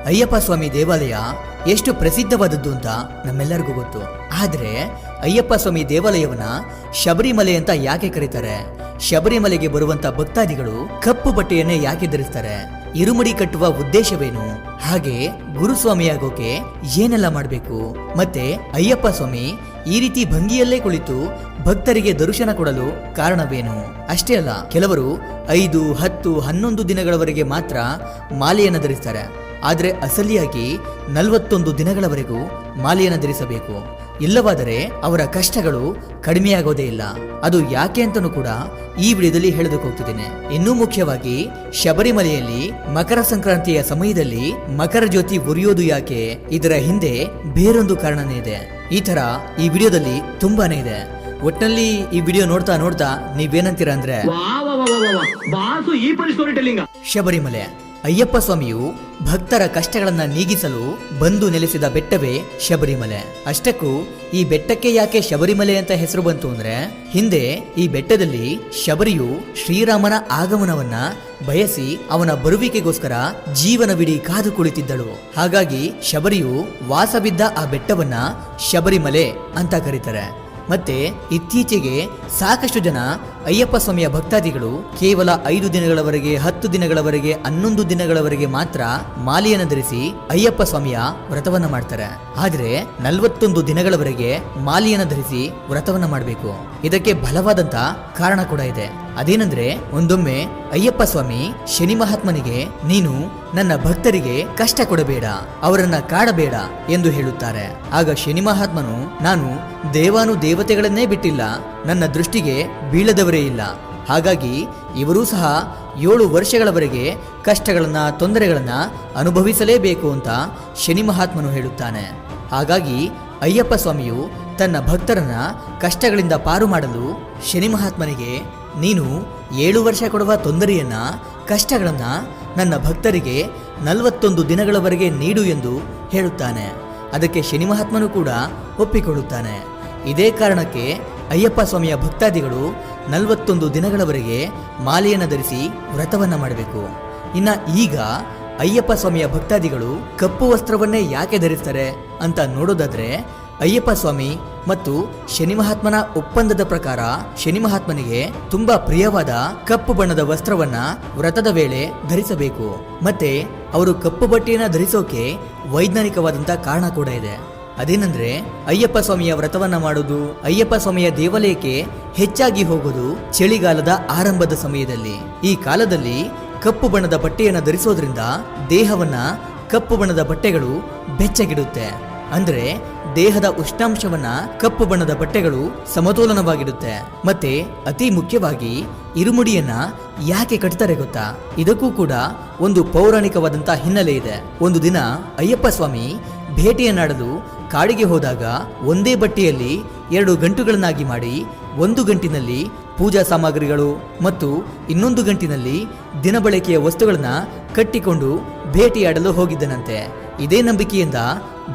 ಅಯ್ಯಪ್ಪ ಸ್ವಾಮಿ ದೇವಾಲಯ ಎಷ್ಟು ಪ್ರಸಿದ್ಧವಾದದ್ದು ಅಂತ ನಮ್ಮೆಲ್ಲರಿಗೂ ಗೊತ್ತು. ಆದ್ರೆ ಅಯ್ಯಪ್ಪ ಸ್ವಾಮಿ ದೇವಾಲಯವನ್ನ ಶಬರಿಮಲೆ ಅಂತ ಯಾಕೆ ಕರೀತಾರೆ? ಶಬರಿಮಲೆಗೆ ಬರುವಂತ ಭಕ್ತಾದಿಗಳು ಕಪ್ಪು ಬಟ್ಟೆಯನ್ನೇ ಯಾಕೆ ಧರಿಸ್ತಾರೆ? ಇರುಮುಡಿ ಕಟ್ಟುವ ಉದ್ದೇಶವೇನು? ಹಾಗೆ ಗುರುಸ್ವಾಮಿಯಾಗೋಕೆ ಏನೆಲ್ಲ ಮಾಡಬೇಕು? ಮತ್ತೆ ಅಯ್ಯಪ್ಪ ಸ್ವಾಮಿ ಈ ರೀತಿ ಭಂಗಿಯಲ್ಲೇ ಕುಳಿತು ಭಕ್ತರಿಗೆ ದರ್ಶನ ಕೊಡಲು ಕಾರಣವೇನು? ಅಷ್ಟೇ ಅಲ್ಲ, ಕೆಲವರು 5, 10, 11 ದಿನಗಳವರೆಗೆ ಮಾತ್ರ ಮಾಲೆಯನ್ನು ಧರಿಸ್ತಾರೆ. ಆದರೆ ಅಸಲಿಯಾಗಿ 41 ದಿನಗಳವರೆಗೂ ಮಾಲೆಯನ್ನು ಧರಿಸಬೇಕು. ಇಲ್ಲವಾದರೆ ಅವರ ಕಷ್ಟಗಳು ಕಡಿಮೆಯಾಗೋದೇ ಇಲ್ಲ. ಅದು ಯಾಕೆ ಅಂತನೂ ಕೂಡ ಈ ವಿಡಿಯೋದಲ್ಲಿ ಹೇಳೋದಕ್ಕೆ ಹೋಗ್ತಿದ್ದೇನೆ. ಇನ್ನೂ ಮುಖ್ಯವಾಗಿ ಶಬರಿಮಲೆಯಲ್ಲಿ ಮಕರ ಸಂಕ್ರಾಂತಿಯ ಸಮಯದಲ್ಲಿ ಮಕರ ಜ್ಯೋತಿ ಉರಿಯೋದು ಯಾಕೆ? ಇದರ ಹಿಂದೆ ಬೇರೊಂದು ಕಾರಣನೇ ಇದೆ. ಈ ತರ ಈ ವಿಡಿಯೋದಲ್ಲಿ ತುಂಬಾನೇ ಇದೆ. ಒಟ್ಟಿನಲ್ಲಿ ಈ ವಿಡಿಯೋ ನೋಡ್ತಾ ನೋಡ್ತಾ ನೀವೇನಂತೀರಾ ಅಂದ್ರೆ, ಶಬರಿಮಲೆ ಅಯ್ಯಪ್ಪ ಸ್ವಾಮಿಯು ಭಕ್ತರ ಕಷ್ಟಗಳನ್ನ ನೀಗಿಸಲು ಬಂದು ನೆಲೆಸಿದ ಬೆಟ್ಟವೇ ಶಬರಿಮಲೆ. ಅಷ್ಟಕ್ಕೂ ಈ ಬೆಟ್ಟಕ್ಕೆ ಯಾಕೆ ಶಬರಿಮಲೆ ಅಂತ ಹೆಸರು ಬಂತು ಅಂದ್ರೆ, ಹಿಂದೆ ಈ ಬೆಟ್ಟದಲ್ಲಿ ಶಬರಿಯು ಶ್ರೀರಾಮನ ಆಗಮನವನ್ನ ಬಯಸಿ ಅವನ ಬರುವಿಕೆಗೋಸ್ಕರ ಜೀವನವಿಡೀ ಕಾದು ಕುಳಿತಿದ್ದಳು. ಹಾಗಾಗಿ ಶಬರಿಯು ವಾಸ ಬಿದ್ದ ಆ ಬೆಟ್ಟವನ್ನ ಶಬರಿಮಲೆ ಅಂತ ಕರೀತಾರೆ. ಮತ್ತೆ ಇತ್ತೀಚೆಗೆ ಸಾಕಷ್ಟು ಜನ ಅಯ್ಯಪ್ಪ ಸ್ವಾಮಿಯ ಭಕ್ತಾದಿಗಳು ಕೇವಲ 5 ದಿನಗಳವರೆಗೆ, 10 ದಿನಗಳವರೆಗೆ, 11 ದಿನಗಳವರೆಗೆ ಮಾತ್ರ ಮಾಲೆಯನ್ನು ಧರಿಸಿ ಅಯ್ಯಪ್ಪ ಸ್ವಾಮಿಯ ವ್ರತವನ್ನ ಮಾಡ್ತಾರೆ. ಆದ್ರೆ 41 ದಿನಗಳವರೆಗೆ ಮಾಲೆಯನ್ನು ಧರಿಸಿ ವ್ರತವನ್ನ ಮಾಡಬೇಕು. ಇದಕ್ಕೆ ಬಲವಾದಂತ ಕಾರಣ ಕೂಡ ಇದೆ. ಅದೇನಂದ್ರೆ, ಒಂದೊಮ್ಮೆ ಅಯ್ಯಪ್ಪ ಸ್ವಾಮಿ ಶನಿ ಮಹಾತ್ಮನಿಗೆ, ನೀನು ನನ್ನ ಭಕ್ತರಿಗೆ ಕಷ್ಟ ಕೊಡಬೇಡ, ಅವರನ್ನ ಕಾಡಬೇಡ ಎಂದು ಹೇಳುತ್ತಾರೆ. ಆಗ ಶನಿ ಮಹಾತ್ಮನು, ನಾನು ದೇವಾನು ದೇವತೆಗಳನ್ನೇ ಬಿಟ್ಟಿಲ್ಲ, ನನ್ನ ದೃಷ್ಟಿಗೆ ಬೀಳದವರೇ ಇಲ್ಲ, ಹಾಗಾಗಿ ಇವರೂ ಸಹ 7 ವರ್ಷಗಳವರೆಗೆ ಕಷ್ಟಗಳನ್ನ, ತೊಂದರೆಗಳನ್ನ ಅನುಭವಿಸಲೇಬೇಕು ಅಂತ ಶನಿ ಮಹಾತ್ಮನು ಹೇಳುತ್ತಾನೆ. ಹಾಗಾಗಿ ಅಯ್ಯಪ್ಪ ಸ್ವಾಮಿಯು ತನ್ನ ಭಕ್ತರನ್ನ ಕಷ್ಟಗಳಿಂದ ಪಾರು ಮಾಡಲು ಶನಿ ಮಹಾತ್ಮನಿಗೆ, ನೀನು 7 ವರ್ಷ ಕೊಡುವ ತೊಂದರೆಯನ್ನ, ಕಷ್ಟಗಳನ್ನ ನನ್ನ ಭಕ್ತರಿಗೆ 41 ದಿನಗಳವರೆಗೆ ನೀಡು ಎಂದು ಹೇಳುತ್ತಾನೆ. ಅದಕ್ಕೆ ಶನಿ ಮಹಾತ್ಮನು ಕೂಡ ಒಪ್ಪಿಕೊಳ್ಳುತ್ತಾನೆ. ಇದೇ ಕಾರಣಕ್ಕೆ ಅಯ್ಯಪ್ಪ ಸ್ವಾಮಿಯ ಭಕ್ತಾದಿಗಳು 41 ದಿನಗಳವರೆಗೆ ಮಾಲೆಯನ್ನು ಧರಿಸಿ ವ್ರತವನ್ನ ಮಾಡಬೇಕು. ಇನ್ನ ಈಗ ಅಯ್ಯಪ್ಪ ಸ್ವಾಮಿಯ ಭಕ್ತಾದಿಗಳು ಕಪ್ಪು ವಸ್ತ್ರವನ್ನೇ ಯಾಕೆ ಧರಿಸ್ತಾರೆ ಅಂತ ನೋಡೋದಾದ್ರೆ, ಅಯ್ಯಪ್ಪ ಸ್ವಾಮಿ ಮತ್ತು ಶನಿ ಮಹಾತ್ಮನ ಒಪ್ಪಂದದ ಪ್ರಕಾರ ಶನಿ ಮಹಾತ್ಮನಿಗೆ ತುಂಬಾ ಪ್ರಿಯವಾದ ಕಪ್ಪು ಬಣ್ಣದ ವಸ್ತ್ರವನ್ನ ವ್ರತದ ವೇಳೆ ಧರಿಸಬೇಕು. ಮತ್ತೆ ಅವರು ಕಪ್ಪು ಬಟ್ಟೆಯನ್ನ ಧರಿಸೋಕೆ ವೈಜ್ಞಾನಿಕವಾದಂತ ಕಾರಣ ಕೂಡ ಇದೆ. ಅದೇನಂದ್ರೆ, ಅಯ್ಯಪ್ಪ ಸ್ವಾಮಿಯ ವ್ರತವನ್ನ ಮಾಡೋದು, ಅಯ್ಯಪ್ಪ ಸ್ವಾಮಿಯ ದೇವಾಲಯಕ್ಕೆ ಹೆಚ್ಚಾಗಿ ಹೋಗೋದು ಚಳಿಗಾಲದ ಆರಂಭದ ಸಮಯದಲ್ಲಿ. ಈ ಕಾಲದಲ್ಲಿ ಕಪ್ಪು ಬಣ್ಣದ ಬಟ್ಟೆಯನ್ನು ಧರಿಸೋದ್ರಿಂದ ದೇಹವನ್ನ ಕಪ್ಪು ಬಣ್ಣದ ಬಟ್ಟೆಗಳು ಬೆಚ್ಚಗಿಡುತ್ತೆ. ಅಂದ್ರೆ ದೇಹದ ಉಷ್ಣಾಂಶವನ್ನ ಕಪ್ಪು ಬಣ್ಣದ ಬಟ್ಟೆಗಳು ಸಮತೋಲನವಾಗಿಡುತ್ತೆ. ಮತ್ತೆ ಅತಿ ಮುಖ್ಯವಾಗಿ ಇರುಮುಡಿಯನ್ನ ಯಾಕೆ ಕಟ್ತಾರೆ ಗೊತ್ತಾ? ಇದಕ್ಕೂ ಕೂಡ ಒಂದು ಪೌರಾಣಿಕವಾದಂತ ಹಿನ್ನೆಲೆ ಇದೆ. ಒಂದು ದಿನ ಅಯ್ಯಪ್ಪ ಸ್ವಾಮಿ ಭೇಟಿಯನ್ನಾಡಲು ಕಾಡಿಗೆ ಹೋದಾಗ ಒಂದೇ ಬಟ್ಟೆಯಲ್ಲಿ 2 ಗಂಟುಗಳನ್ನಾಗಿ ಮಾಡಿ, ಒಂದು ಗಂಟಿನಲ್ಲಿ ಪೂಜಾ ಸಾಮಗ್ರಿಗಳು ಮತ್ತು ಇನ್ನೊಂದು ಗಂಟಿನಲ್ಲಿ ದಿನಬಳಕೆಯ ವಸ್ತುಗಳನ್ನ ಕಟ್ಟಿಕೊಂಡು ಭೇಟಿಯಾಡಲು ಹೋಗಿದ್ದನಂತೆ. ಇದೇ ನಂಬಿಕೆಯಿಂದ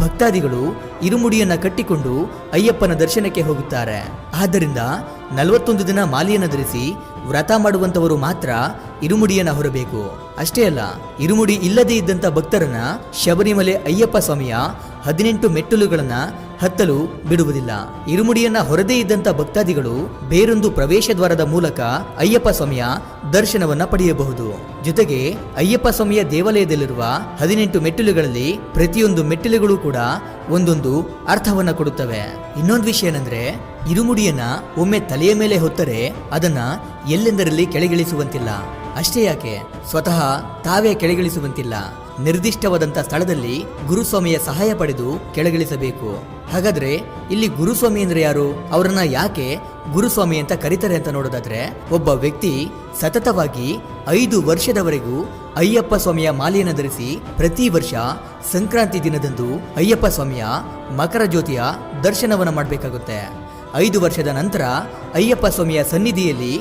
ಭಕ್ತಾದಿಗಳು ಇರುಮುಡಿಯನ್ನ ಕಟ್ಟಿಕೊಂಡು ಅಯ್ಯಪ್ಪನ ದರ್ಶನಕ್ಕೆ ಹೋಗುತ್ತಾರೆ. ಆದ್ದರಿಂದ 41 ದಿನ ಮಾಲೆಯನ್ನು ಧರಿಸಿ ವ್ರತ ಮಾಡುವಂತವರು ಮಾತ್ರ ಇರುಮುಡಿಯನ್ನ ಹೊರಬೇಕು. ಅಷ್ಟೇ ಅಲ್ಲ, ಇರುಮುಡಿ ಇಲ್ಲದೇ ಇದ್ದಂತ ಭಕ್ತರನ್ನ ಶಬರಿಮಲೆ ಅಯ್ಯಪ್ಪ ಸ್ವಾಮಿಯ 18 ಮೆಟ್ಟಲುಗಳನ್ನ ಹತ್ತಲು ಬಿಡುವುದಿಲ್ಲ. ಇರುಮುಡಿಯನ್ನ ಹೊರದೇ ಇದ್ದಂತ ಭಕ್ತಾದಿಗಳು ಬೇರೊಂದು ಪ್ರವೇಶ ದ್ವಾರದ ಮೂಲಕ ಅಯ್ಯಪ್ಪ ಸ್ವಾಮಿಯ ದರ್ಶನವನ್ನ ಪಡೆಯಬಹುದು. ಜೊತೆಗೆ ಅಯ್ಯಪ್ಪ ಸ್ವಾಮಿಯ ದೇವಾಲಯದಲ್ಲಿರುವ 18 ಮೆಟ್ಟಿಲುಗಳಲ್ಲಿ ಪ್ರತಿಯೊಂದು ಮೆಟ್ಟಿಲುಗಳು ಕೂಡ ಒಂದೊಂದು ಅರ್ಥವನ್ನ ಕೊಡುತ್ತವೆ. ಇನ್ನೊಂದು ವಿಷಯ ಏನಂದ್ರೆ, ಇರುಮುಡಿಯನ್ನ ಒಮ್ಮೆ ತಲೆಯ ಮೇಲೆ ಹೊತ್ತರೆ ಅದನ್ನ ಎಲ್ಲೆಂದರಲ್ಲಿ ಕೆಳಗಿಳಿಸುವಂತಿಲ್ಲ. ಅಷ್ಟೇ ಯಾಕೆ, ಸ್ವತಃ ತಾವೇ ಕೆಳಗಿಳಿಸುವಂತಿಲ್ಲ. ನಿರ್ದಿಷ್ಟವಾದಂತ ಸ್ಥಳದಲ್ಲಿ ಗುರುಸ್ವಾಮಿಯ ಸಹಾಯ ಪಡೆದು ಕೆಳಗಿಳಿಸಬೇಕು. ಹಾಗಾದ್ರೆ ಇಲ್ಲಿ ಗುರುಸ್ವಾಮಿ ಅಂದ್ರೆ ಯಾರು? ಅವರನ್ನ ಯಾಕೆ ಗುರುಸ್ವಾಮಿ ಅಂತ ಕರೀತಾರೆ ಅಂತ ನೋಡೋದಾದ್ರೆ, ಒಬ್ಬ ವ್ಯಕ್ತಿ ಸತತವಾಗಿ 5 ವರ್ಷದವರೆಗೂ ಅಯ್ಯಪ್ಪ ಸ್ವಾಮಿಯ ಮಾಲೆಯನ್ನು ಧರಿಸಿ ಪ್ರತಿ ವರ್ಷ ಸಂಕ್ರಾಂತಿ ದಿನದಂದು ಅಯ್ಯಪ್ಪ ಸ್ವಾಮಿಯ ಮಕರ ಜ್ಯೋತಿಯ ದರ್ಶನವನ್ನ ಮಾಡಬೇಕಾಗುತ್ತೆ. 5 ವರ್ಷದ ನಂತರ ಅಯ್ಯಪ್ಪ ಸ್ವಾಮಿಯ ಸನ್ನಿಧಿಯಲ್ಲಿ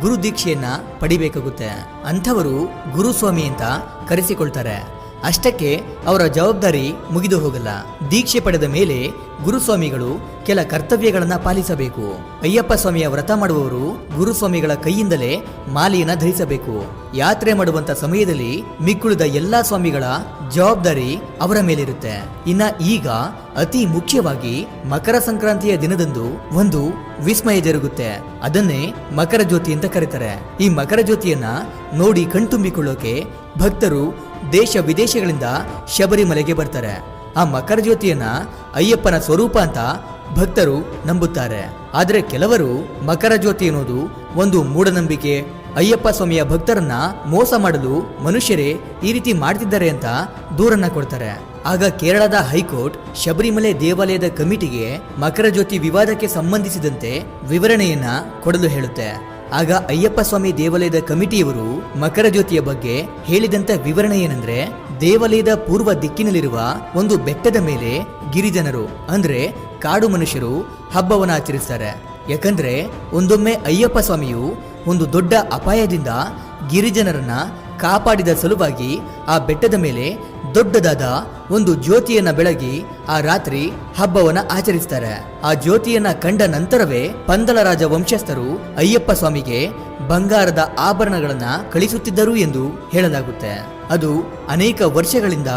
ಗುರು ದೀಕ್ಷೆಯನ್ನ ಪಡಿಬೇಕಾಗುತ್ತೆ. ಅಂಥವರು ಗುರುಸ್ವಾಮಿ ಅಂತ ಕರೆಸಿಕೊಳ್ತಾರೆ. ಅಷ್ಟಕ್ಕೆ ಅವರ ಜವಾಬ್ದಾರಿ ಮುಗಿದು ಹೋಗಲ್ಲ. ದೀಕ್ಷೆ ಪಡೆದ ಮೇಲೆ ಗುರುಸ್ವಾಮಿಗಳು ಕೆಲ ಕರ್ತವ್ಯಗಳನ್ನ ಪಾಲಿಸಬೇಕು. ಅಯ್ಯಪ್ಪ ಸ್ವಾಮಿಯ ವ್ರತ ಮಾಡುವವರು ಗುರುಸ್ವಾಮಿಗಳ ಕೈಯಿಂದಲೇ ಮಾಲೆಯನ್ನ ಧರಿಸಬೇಕು. ಯಾತ್ರೆ ಮಾಡುವಂತ ಸಮಯದಲ್ಲಿ ಮಿಕ್ಕುಳಿದ ಎಲ್ಲಾ ಸ್ವಾಮಿಗಳ ಜವಾಬ್ದಾರಿ ಅವರ ಮೇಲಿರುತ್ತೆ. ಇನ್ನ ಈಗ ಅತಿ ಮುಖ್ಯವಾಗಿ ಮಕರ ಸಂಕ್ರಾಂತಿಯ ದಿನದಂದು ಒಂದು ವಿಸ್ಮಯ ಜರುಗುತ್ತೆ. ಅದನ್ನೇ ಮಕರ ಜ್ಯೋತಿ ಅಂತ ಕರೀತಾರೆ. ಈ ಮಕರ ಜ್ಯೋತಿಯನ್ನ ನೋಡಿ ಕಣ್ತುಂಬಿಕೊಳ್ಳೋಕೆ ಭಕ್ತರು ದೇಶ ವಿದೇಶಗಳಿಂದ ಶಬರಿಮಲೆಗೆ ಬರ್ತಾರೆ. ಆ ಮಕರ ಜ್ಯೋತಿಯನ್ನ ಅಯ್ಯಪ್ಪನ ಸ್ವರೂಪ ಅಂತ ಭಕ್ತರು ನಂಬುತ್ತಾರೆ. ಆದರೆ ಕೆಲವರು ಮಕರ ಜ್ಯೋತಿ ಎನ್ನುವುದು ಒಂದು ಮೂಢನಂಬಿಕೆ, ಅಯ್ಯಪ್ಪ ಸ್ವಾಮಿಯ ಭಕ್ತರನ್ನ ಮೋಸ ಮಾಡಲು ಮನುಷ್ಯರೇ ಈ ರೀತಿ ಮಾಡ್ತಿದ್ದಾರೆ ಅಂತ ದೂರನ್ನ ಕೊಡ್ತಾರೆ. ಆಗ ಕೇರಳದ ಹೈಕೋರ್ಟ್ ಶಬರಿಮಲೆ ದೇವಾಲಯದ ಕಮಿಟಿಗೆ ಮಕರ ಜ್ಯೋತಿ ವಿವಾದಕ್ಕೆ ಸಂಬಂಧಿಸಿದಂತೆ ವಿವರಣೆಯನ್ನ ಕೊಡಲು ಹೇಳುತ್ತೆ. ಆಗ ಅಯ್ಯಪ್ಪ ಸ್ವಾಮಿ ದೇವಾಲಯದ ಕಮಿಟಿಯವರು ಮಕರ ಜ್ಯೋತಿಯ ಬಗ್ಗೆ ಹೇಳಿದಂತ ವಿವರಣೆ ಏನಂದ್ರೆ, ದೇವಾಲಯದ ಪೂರ್ವ ದಿಕ್ಕಿನಲ್ಲಿರುವ ಒಂದು ಬೆಟ್ಟದ ಮೇಲೆ ಗಿರಿಜನರು ಅಂದ್ರೆ ಕಾಡು ಮನುಷ್ಯರು ಹಬ್ಬವನ್ನ ಆಚರಿಸ್ತಾರೆ. ಯಾಕಂದ್ರೆ ಒಂದೊಮ್ಮೆ ಅಯ್ಯಪ್ಪ ಸ್ವಾಮಿಯು ಒಂದು ದೊಡ್ಡ ಅಪಾಯದಿಂದ ಗಿರಿಜನರನ್ನ ಕಾಪಾಡಿದ ಸಲುವಾಗಿ ಆ ಬೆಟ್ಟದ ಮೇಲೆ ದೊಡ್ಡದಾದ ಒಂದು ಜ್ಯೋತಿಯನ್ನ ಬೆಳಗಿ ಆ ರಾತ್ರಿ ಹಬ್ಬವನ್ನ ಆಚರಿಸ್ತಾರೆ. ಆ ಜ್ಯೋತಿಯನ್ನ ಕಂಡ ನಂತರವೇ ಪಂದಳ ರಾಜ ವಂಶಸ್ಥರು ಅಯ್ಯಪ್ಪ ಸ್ವಾಮಿಗೆ ಬಂಗಾರದ ಆಭರಣಗಳನ್ನ ಕಳಿಸುತ್ತಿದ್ದರು ಎಂದು ಹೇಳಲಾಗುತ್ತೆ. ಅದು ಅನೇಕ ವರ್ಷಗಳಿಂದ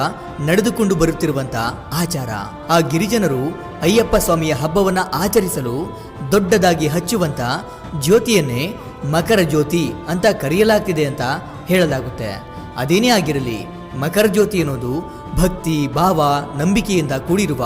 ನಡೆದುಕೊಂಡು ಬರುತ್ತಿರುವಂತ ಆಚಾರ. ಆ ಗಿರಿಜನರು ಅಯ್ಯಪ್ಪ ಸ್ವಾಮಿಯ ಹಬ್ಬವನ್ನ ಆಚರಿಸಲು ದೊಡ್ಡದಾಗಿ ಹಚ್ಚುವಂತ ಜ್ಯೋತಿಯನ್ನೇ ಮಕರ ಜ್ಯೋತಿ ಅಂತ ಕರೆಯಲಾಗ್ತಿದೆ ಅಂತ ಹೇಳಲಾಗುತ್ತೆ. ಅದೇನೇ ಆಗಿರಲಿ, ಮಕರ ಜ್ಯೋತಿ ಎನ್ನುವುದು ಭಕ್ತಿ, ಭಾವ, ನಂಬಿಕೆಯಿಂದ ಕೂಡಿರುವ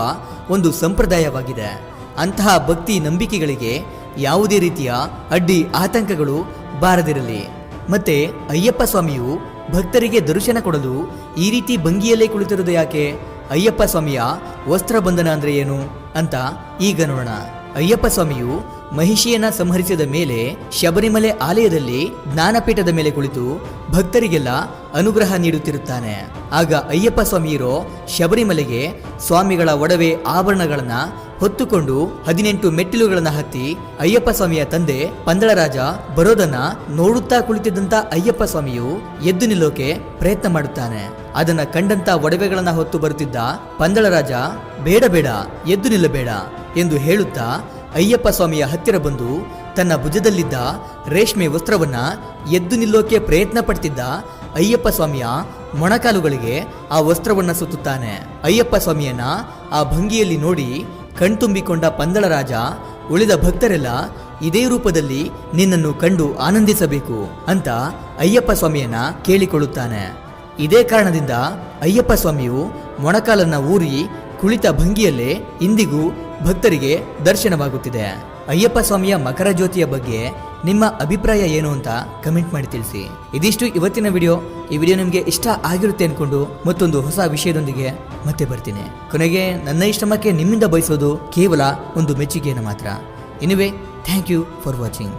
ಒಂದು ಸಂಪ್ರದಾಯವಾಗಿದೆ. ಅಂತಹ ಭಕ್ತಿ ನಂಬಿಕೆಗಳಿಗೆ ಯಾವುದೇ ರೀತಿಯ ಅಡ್ಡಿ ಆತಂಕಗಳು ಬಾರದಿರಲಿ. ಮತ್ತೆ ಅಯ್ಯಪ್ಪ ಸ್ವಾಮಿಯು ಭಕ್ತರಿಗೆ ದರ್ಶನ ಕೊಡಲು ಈ ರೀತಿ ಭಂಗಿಯಲ್ಲೇ ಕುಳಿತಿರುವುದು ಯಾಕೆ? ಅಯ್ಯಪ್ಪ ಸ್ವಾಮಿಯ ವಸ್ತ್ರ ಬಂಧನ ಅಂದ್ರೆ ಏನು ಅಂತ ಈಗ ನೋಡೋಣ. ಅಯ್ಯಪ್ಪ ಸ್ವಾಮಿಯು ಮಹಿಷಿಯನ್ನ ಸಂಹರಿಸಿದ ಮೇಲೆ ಶಬರಿಮಲೆ ಆಲಯದಲ್ಲಿ ಜ್ಞಾನಪೀಠದ ಮೇಲೆ ಕುಳಿತು ಭಕ್ತರಿಗೆಲ್ಲ ಅನುಗ್ರಹ ನೀಡುತ್ತಿರುತ್ತಾನೆ. ಆಗ ಅಯ್ಯಪ್ಪ ಸ್ವಾಮಿಯರು ಶಬರಿಮಲೆಗೆ ಸ್ವಾಮಿಗಳ ಒಡವೆ ಆಭರಣಗಳನ್ನ ಹೊತ್ತುಕೊಂಡು 18 ಮೆಟ್ಟಿಲುಗಳನ್ನ ಹತ್ತಿ ಅಯ್ಯಪ್ಪ ಸ್ವಾಮಿಯ ತಂದೆ ಪಂದಳರಾಜ ಬರೋದನ್ನ ನೋಡುತ್ತಾ ಕುಳಿತಿದ್ದಂತ ಅಯ್ಯಪ್ಪ ಸ್ವಾಮಿಯು ಎದ್ದು ನಿಲ್ಲೋಕೆ ಪ್ರಯತ್ನ ಮಾಡುತ್ತಾನೆ. ಅದನ್ನ ಕಂಡಂತ ಒಡವೆಗಳನ್ನ ಹೊತ್ತು ಬರುತ್ತಿದ್ದ ಪಂದಳರಾಜ ಬೇಡ ಬೇಡ, ಎದ್ದು ನಿಲ್ಲಬೇಡ ಎಂದು ಹೇಳುತ್ತಾ ಅಯ್ಯಪ್ಪ ಸ್ವಾಮಿಯ ಹತ್ತಿರ ಬಂದು ತನ್ನ ಭುಜದಲ್ಲಿದ್ದ ರೇಷ್ಮೆ ವಸ್ತ್ರವನ್ನ ಎದ್ದು ನಿಲ್ಲೋಕೆ ಪ್ರಯತ್ನ ಪಡ್ತಿದ್ದ ಅಯ್ಯಪ್ಪ ಸ್ವಾಮಿಯ ಮೊಣಕಾಲುಗಳಿಗೆ ಆ ವಸ್ತ್ರವನ್ನ ಸುತ್ತುತ್ತಾನೆ. ಅಯ್ಯಪ್ಪ ಸ್ವಾಮಿಯನ್ನ ಆ ಭಂಗಿಯಲ್ಲಿ ನೋಡಿ ಕಣ್ತುಂಬಿಕೊಂಡ ಪಂದಳರಾಜ ಉಳಿದ ಭಕ್ತರೆಲ್ಲ ಇದೇ ರೂಪದಲ್ಲಿ ನಿನ್ನನ್ನು ಕಂಡು ಆನಂದಿಸಬೇಕು ಅಂತ ಅಯ್ಯಪ್ಪ ಸ್ವಾಮಿಯನ್ನ ಕೇಳಿಕೊಳ್ಳುತ್ತಾನೆ. ಇದೇ ಕಾರಣದಿಂದ ಅಯ್ಯಪ್ಪ ಸ್ವಾಮಿಯು ಮೊಣಕಾಲನ್ನ ಊರಿ ಕುಳಿತ ಭಂಗಿಯಲ್ಲೇ ಇಂದಿಗೂ ಭಕ್ತರಿಗೆ ದರ್ಶನವಾಗುತ್ತಿದೆ. ಅಯ್ಯಪ್ಪ ಸ್ವಾಮಿಯ ಮಕರ ಜ್ಯೋತಿಯ ಬಗ್ಗೆ ನಿಮ್ಮ ಅಭಿಪ್ರಾಯ ಏನು ಅಂತ ಕಮೆಂಟ್ ಮಾಡಿ ತಿಳಿಸಿ. ಇದಿಷ್ಟು ಇವತ್ತಿನ ವಿಡಿಯೋ. ಈ ವಿಡಿಯೋ ನಿಮಗೆ ಇಷ್ಟ ಆಗಿರುತ್ತೆ ಅನ್ಕೊಂಡು ಮತ್ತೊಂದು ಹೊಸ ವಿಷಯದೊಂದಿಗೆ ಮತ್ತೆ ಬರ್ತೀನಿ. ಕೊನೆಗೆ ನನ್ನ ಈ ಶ್ರಮಕ್ಕೆ ನಿಮ್ಮಿಂದ ಬಯಸೋದು ಕೇವಲ ಒಂದು ಮೆಚ್ಚುಗೆಯನ್ನು ಮಾತ್ರ. Anyway, thank you for watching.